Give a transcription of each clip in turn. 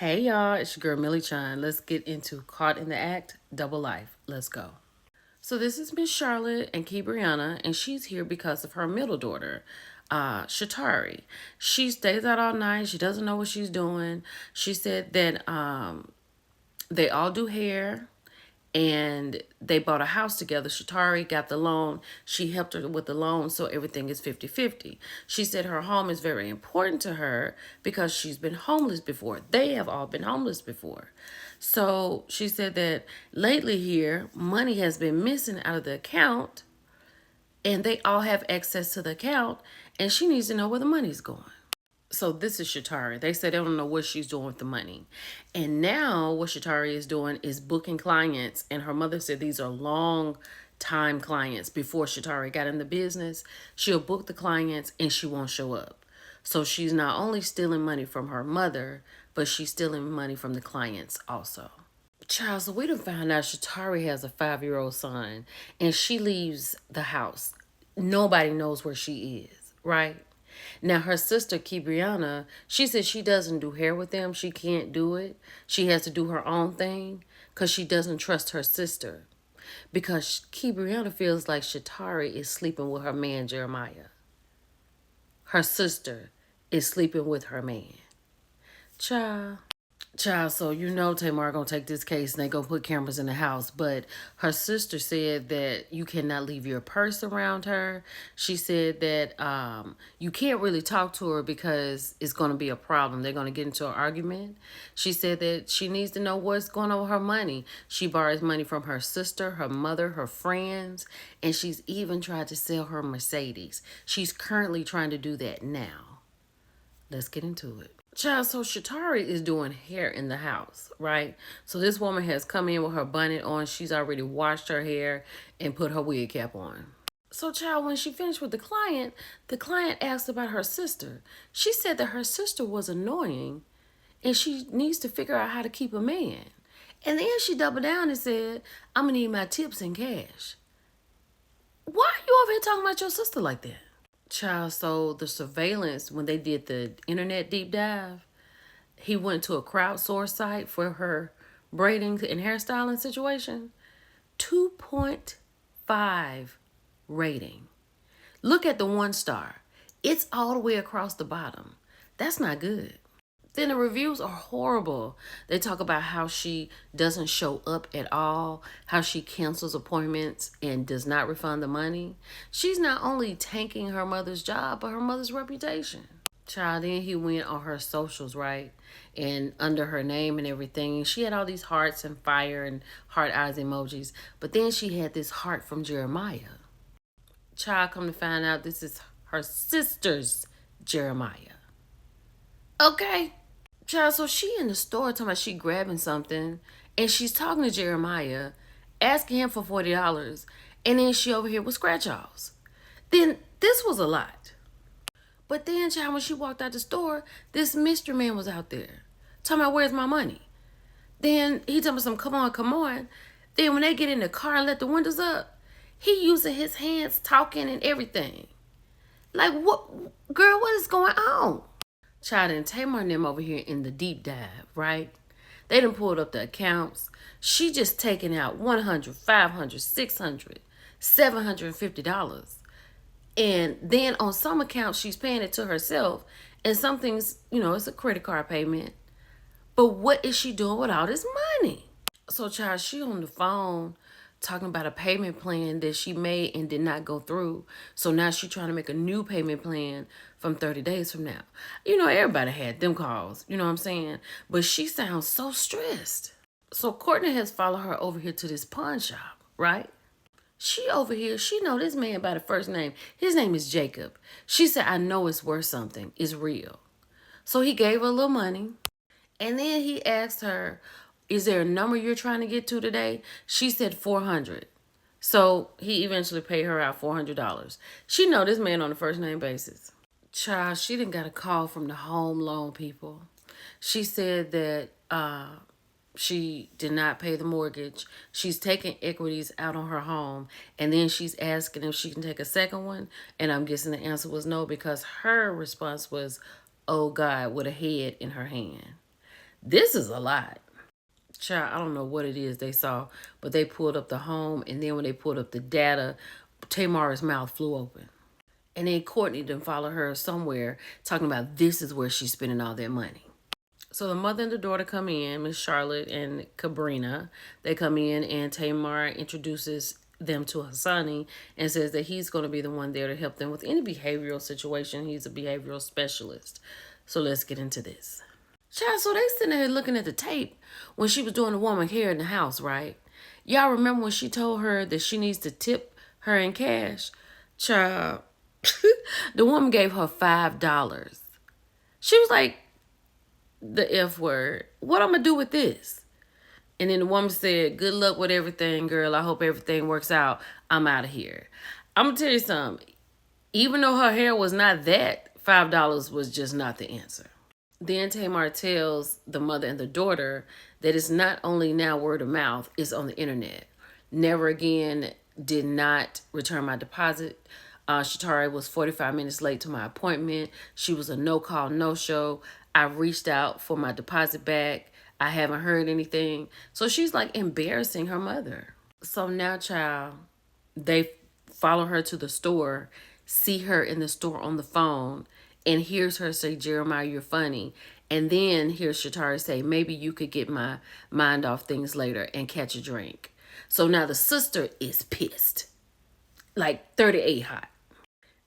Hey y'all, it's your girl Millie Chan. Let's get into Caught in the Act, Double Life. Let's go. So this is Miss Charlotte and Brianna, and she's here because of her middle daughter, Shatari. She stays out all night. She doesn't know what she's doing. She said that they all do hair and they bought a house together. Shatari got the loan. She helped her with the loan, so everything is 50-50. She said her home is very important to her because she's been homeless before. They have all been homeless before. So she said that lately here, money has been missing out of the account and they all have access to the account and she needs to know where the money's going. So this is Shatari. They said they don't know what she's doing with the money. And now what Shatari is doing is booking clients. And her mother said these are long time clients. Before Shatari got in the business, she'll book the clients and she won't show up. So she's not only stealing money from her mother, but she's stealing money from the clients also. Child, so we done found out Shatari has a 5-year-old son and she leaves the house. Nobody knows where she is, right? Now, her sister, Kibriana, she said she doesn't do hair with them. She can't do it. She has to do her own thing because she doesn't trust her sister. Because Kibriana feels like Shatari is sleeping with her man, Jeremiah. Her sister is sleeping with her man. Child. Child, so you know Tamar gonna take this case and they gonna put cameras in the house. But her sister said that you cannot leave your purse around her. She said that you can't really talk to her because it's gonna be a problem. They're gonna get into an argument. She said that she needs to know what's going on with her money. She borrows money from her sister, her mother, her friends, and she's even tried to sell her Mercedes. She's currently trying to do that now. Let's get into it. Child, so Shatari is doing hair in the house, right? So this woman has come in with her bonnet on. She's already washed her hair and put her wig cap on. So, child, when she finished with the client asked about her sister. She said that her sister was annoying and she needs to figure out how to keep a man. And then she doubled down and said, I'm going to need my tips in cash. Why are you over here talking about your sister like that? Child, so the surveillance, when they did the internet deep dive, he went to a crowdsource site for her braiding and hairstyling situation. 2.5 rating. Look at the 1 star. It's all the way across the bottom. That's not good. Then the reviews are horrible. They talk about how she doesn't show up at all, how she cancels appointments and does not refund the money. She's not only tanking her mother's job, but her mother's reputation. Child, then he went on her socials, right? And under her name and everything. She had all these hearts and fire and heart eyes emojis. But then she had this heart from Jeremiah. Child, come to find out this is her sister's Jeremiah. Okay. Child, so she in the store talking about she grabbing something and she's talking to Jeremiah, asking him for $40, and then she over here with scratch-offs. Then this was a lot. But then, child, when she walked out the store, this mystery man was out there talking about where's my money. Then he told me some come on, come on. Then when they get in the car and let the windows up, he using his hands talking and everything. Like, what, girl, what is going on? Child, and Tamar and them over here in the deep dive, right? They done pulled up the accounts. She just taking out $100, $500, $600, $750. And then on some accounts, she's paying it to herself. And some things, it's a credit card payment. But what is she doing with all this money? So, child, she on the phone talking about a payment plan that she made and did not go through. So now she's trying to make a new payment plan from 30 days from now. Everybody had them calls, you know what I'm saying? But she sounds so stressed. So Courtney has followed her over here to this pawn shop, right? She over here, she know this man by the first name. His name is Jacob. She said, I know it's worth something. It's real. So he gave her a little money. And then he asked her, is there a number you're trying to get to today? She said 400. So he eventually paid her out $400. She know this man on a first name basis. Child, she didn't got a call from the home loan people. She said that she did not pay the mortgage. She's taking equities out on her home. And then she's asking if she can take a second one. And I'm guessing the answer was no because her response was, oh God, with a head in her hand. This is a lot. Child, I don't know what it is they saw, but they pulled up the home, and then when they pulled up the data, Tamar's mouth flew open. And then Courtney done follow her somewhere talking about this is where she's spending all that money. So the mother and the daughter come in, Miss Charlotte and Cabrina. They come in and Tamar introduces them to Hassani and says that he's going to be the one there to help them with any behavioral situation. He's a behavioral specialist. So let's get into this. Child, so they sitting there looking at the tape when she was doing the woman hair in the house, right? Y'all remember when she told her that she needs to tip her in cash? Child, the woman gave her $5. She was like, the F word. What I'm gonna do with this? And then the woman said, good luck with everything, girl. I hope everything works out. I'm out of here. I'm gonna tell you something. Even though her hair was not that, $5 was just not the answer. Then Tamar tells the mother and the daughter that it's not only now word of mouth, it's on the internet. Never again, did not return my deposit. Shatari was 45 minutes late to my appointment. She was a no-call, no-show. I reached out for my deposit back. I haven't heard anything. So she's like embarrassing her mother. So now, child, they follow her to the store, see her in the store on the phone, and hears her say, Jeremiah, you're funny. And then hears Shatari say, maybe you could get my mind off things later and catch a drink. So now the sister is pissed. Like 38 hot.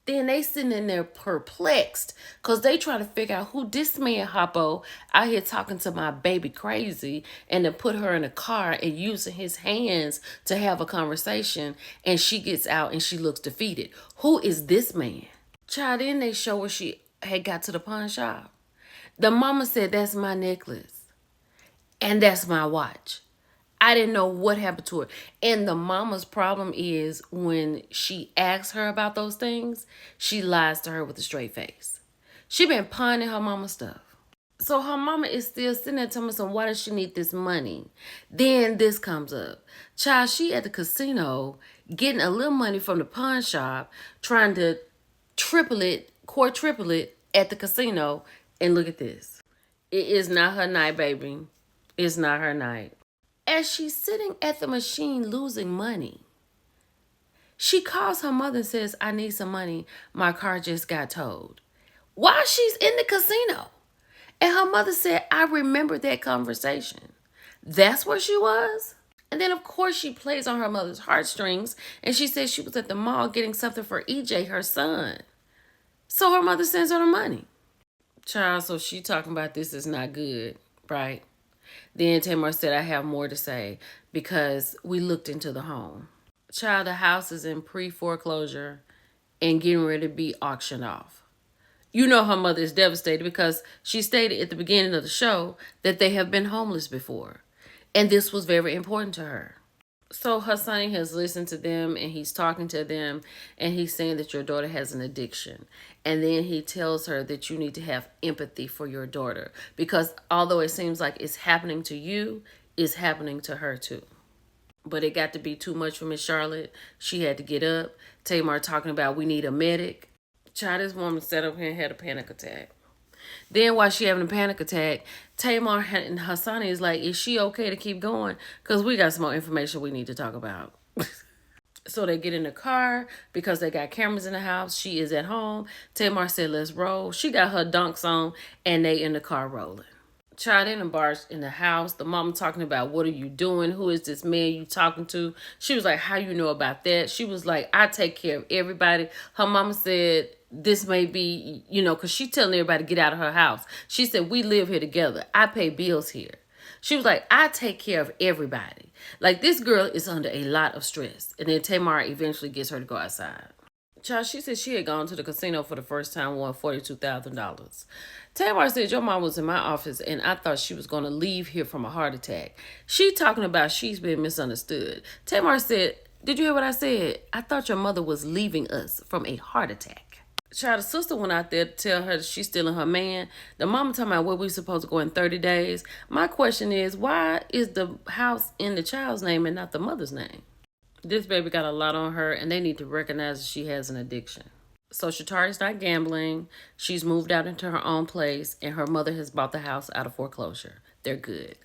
Then they sitting in there perplexed because they try to figure out who this man Hoppo out here talking to my baby crazy and to put her in a car and using his hands to have a conversation. And she gets out and she looks defeated. Who is this man? Child, then they show where she had got to the pawn shop. The mama said, that's my necklace. And that's my watch. I didn't know what happened to her. And the mama's problem is when she asks her about those things, she lies to her with a straight face. She been pawning her mama's stuff. So her mama is still sitting there telling me, so why does she need this money? Then this comes up. Child, she at the casino getting a little money from the pawn shop, trying to quadruple it at the casino. And look at this. It is not her night, baby. It's not her night. As she's sitting at the machine losing money, she calls her mother and says, I need some money. My car just got towed. While she's in the casino. And her mother said, I remember that conversation. That's where she was? And then, of course, she plays on her mother's heartstrings. And she says she was at the mall getting something for EJ, her son. So her mother sends her the money. Child, so she talking about this is not good, right? Then Tamar said, I have more to say because we looked into the home. Child, the house is in pre-foreclosure and getting ready to be auctioned off. You know her mother is devastated because she stated at the beginning of the show that they have been homeless before. And this was very important to her. So Hassani has listened to them and he's talking to them and he's saying that your daughter has an addiction. And then he tells her that you need to have empathy for your daughter because although it seems like it's happening to you, it's happening to her too. But it got to be too much for Miss Charlotte. She had to get up. Tamar talking about we need a medic. Child, this woman sat up here and had a panic attack. Then while she having a panic attack, Tamar and Hassani is like, is she okay to keep going? Because we got some more information we need to talk about. So they get in the car because they got cameras in the house. She is at home. Tamar said, let's roll. She got her dunks on and they in the car rolling. Child in the bars in the house. The mama talking about, what are you doing? Who is this man you talking to? She was like, how you know about that? She was like, I take care of everybody. Her mama said, this may be, because she telling everybody to get out of her house. She said, we live here together. I pay bills here. She was like, I take care of everybody. Like, this girl is under a lot of stress. And then Tamar eventually gets her to go outside. Child, she said she had gone to the casino for the first time, won $42,000. Tamar said, your mom was in my office and I thought she was going to leave here from a heart attack. She talking about she's been misunderstood. Tamar said, did you hear what I said? I thought your mother was leaving us from a heart attack. Child, the sister went out there to tell her that she's stealing her man. The mama talking about where we supposed to go in 30 days. My question is, why is the house in the child's name and not the mother's name? This baby got a lot on her and they need to recognize that she has an addiction. So Shatari's not gambling. She's moved out into her own place and her mother has bought the house out of foreclosure. they're good.